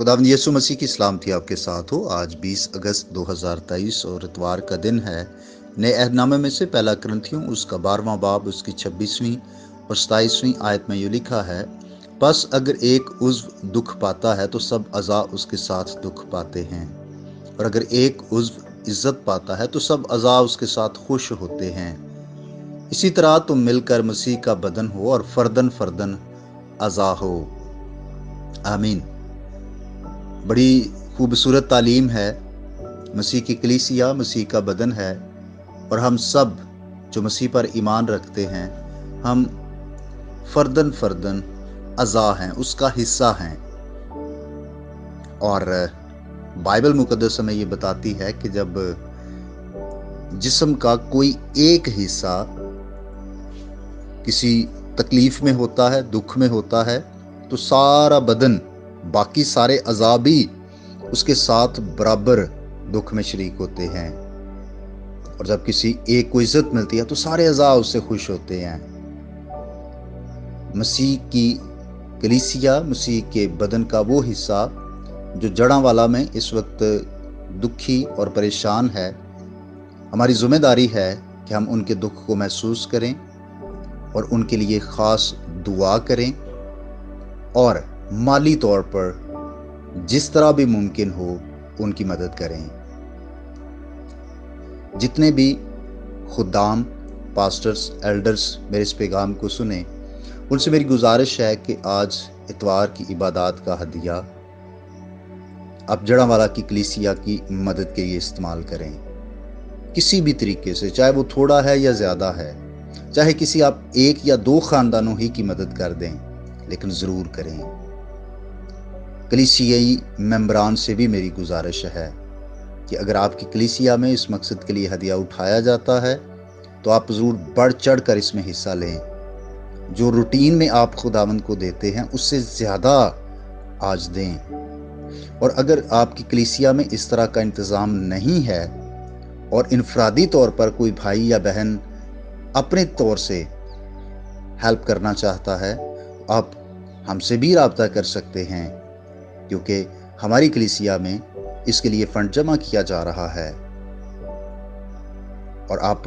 खुदावंद यीशु मसीह की सलामती आपके साथ हो। आज 20 अगस्त 2023 और इतवार का दिन है। नए अहदनामे में से पहला करंथियों उसका 12वां बाब उसकी 26वीं और 27वीं आयत में यूँ लिखा है, बस अगर एक उज़्व दुख पाता है तो सब अज़ा उसके साथ दुख पाते हैं, और अगर एक उज़्व इज्जत पाता है तो सब अज़ा उसके साथ खुश होते हैं। इसी तरह तुम मिलकर मसीह का बदन हो और फर्दन फर्दन अज़ा हो। आमीन। बड़ी खूबसूरत तालीम है। मसीह की कलीसिया मसीह का बदन है, और हम सब जो मसीह पर ईमान रखते हैं, हम फर्दन फर्दन अज़ा हैं, उसका हिस्सा हैं। और बाइबल मुकद्दस हमें ये बताती है कि जब जिस्म का कोई एक हिस्सा किसी तकलीफ में होता है, दुख में होता है, तो सारा बदन, बाकी सारे अज़ा भी उसके साथ बराबर दुख में शरीक होते हैं। और जब किसी एक को इज्जत मिलती है तो सारे अज़ा उससे खुश होते हैं। मसीह की कलीसिया, मसीह के बदन का वो हिस्सा जो जड़ांवाला में इस वक्त दुखी और परेशान है, हमारी जिम्मेदारी है कि हम उनके दुख को महसूस करें और उनके लिए ख़ास दुआ करें, और माली तौर पर जिस तरह भी मुमकिन हो उनकी मदद करें। जितने भी खुदाम, पास्टर्स, एल्डर्स मेरे इस पैगाम को सुने, उनसे मेरी गुजारिश है कि आज इतवार की इबादत का हदिया आप जड़ांवाला की कलीसिया की मदद के लिए इस्तेमाल करें, किसी भी तरीके से, चाहे वो थोड़ा है या ज़्यादा है, चाहे किसी आप एक या दो ख़ानदानों ही की मदद कर दें, लेकिन ज़रूर करें। कलीसियाई मेंबरान से भी मेरी गुजारिश है कि अगर आपकी कलीसिया में इस मकसद के लिए हदिया उठाया जाता है तो आप ज़रूर बढ़ चढ़ कर इसमें हिस्सा लें। जो रूटीन में आप खुदावंद को देते हैं उससे ज़्यादा आज दें। और अगर आपकी कलीसिया में इस तरह का इंतज़ाम नहीं है और इनफरादी तौर पर कोई भाई या बहन अपने तौर से हेल्प करना चाहता है, आप हमसे भी राब्ता कर सकते हैं, क्योंकि हमारी कलीसिया में इसके लिए फंड जमा किया जा रहा है। और आप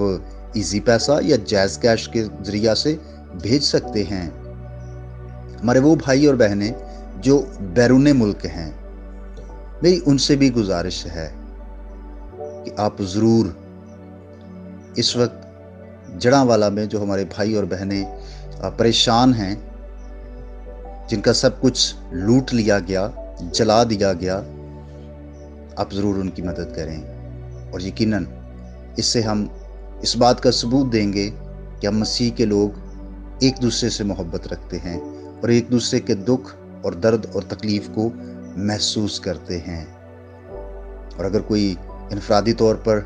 इजी पैसा या जैज़ कैश के जरिया से भेज सकते हैं। हमारे वो भाई और बहनें जो बैरून मुल्क हैं, मेरी उनसे भी गुजारिश है कि आप ज़रूर इस वक्त जड़ांवाला में जो हमारे भाई और बहनें परेशान हैं, जिनका सब कुछ लूट लिया गया, जला दिया गया, आप ज़रूर उनकी मदद करें। और यकीनन इससे हम इस बात का सबूत देंगे कि हम मसीह के लोग एक दूसरे से मोहब्बत रखते हैं और एक दूसरे के दुख और दर्द और तकलीफ़ को महसूस करते हैं। और अगर कोई इनफरादी तौर पर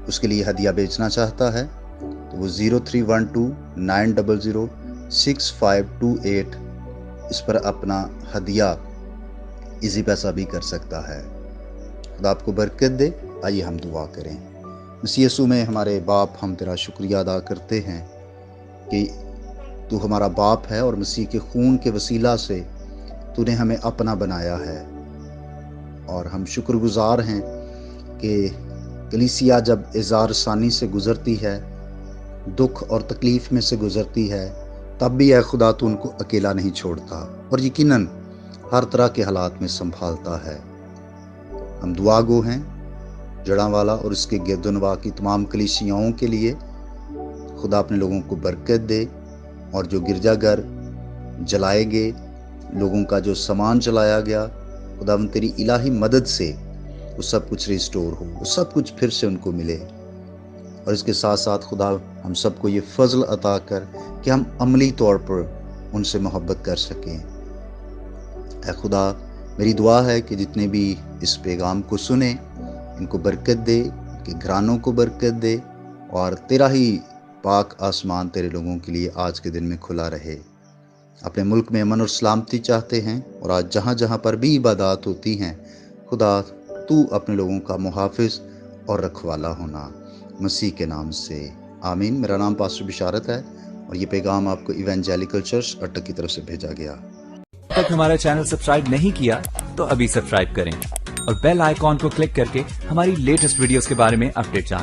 उसके लिए हदिया बेचना चाहता है तो वो 0312-900-6528 इस पर अपना हदिया इजी पैसा भी कर सकता है। खुदा आपको बरकत दे। आइए हम दुआ करें। मसीह यीशु में हमारे बाप, हम तेरा शुक्रिया अदा करते हैं कि तू हमारा बाप है और मसीह के खून के वसीला से तूने हमें अपना बनाया है। और हम शुक्रगुजार हैं कि कलीसिया जब इज़ार सानी से गुज़रती है, दुख और तकलीफ़ में से गुज़रती है, तब भी है खुदा तू उनको अकेला नहीं छोड़ता और यकीनन हर तरह के हालात में संभालता है। हम दुआगो हैं जड़ांवाला और इसके गिरदनवा की तमाम कलीसियाओं के लिए। खुदा अपने लोगों को बरकत दे, और जो गिरजाघर जलाए गए, लोगों का जो सामान जलाया गया, खुदा तेरी इलाही मदद से वो सब कुछ रिस्टोर हो, वो सब कुछ फिर से उनको मिले। और इसके साथ साथ खुदा हम सबको ये फजल अता कर कि हम अमली तौर पर उनसे मोहब्बत कर सकें। ऐ खुदा, मेरी दुआ है कि जितने भी इस पैगाम को सुने, इनको बरकत दे, इनके घरानों को बरकत दे, और तेरा ही पाक आसमान तेरे लोगों के लिए आज के दिन में खुला रहे। अपने मुल्क में अमन और सलामती चाहते हैं, और आज जहाँ जहाँ पर भी इबादत होती हैं, खुदा तू अपने लोगों का मुहाफिज और रखवाला होना, मसीह के नाम से आमीन। मेरा नाम पास्टर बिशारत है और ये पैगाम आपको इवेंजेलिकल चर्च अटक की तरफ से भेजा गया। तक हमारा चैनल सब्सक्राइब नहीं किया तो अभी सब्सक्राइब करें और बेल आइकॉन को क्लिक करके हमारी लेटेस्ट वीडियोस के बारे में अपडेट जानें।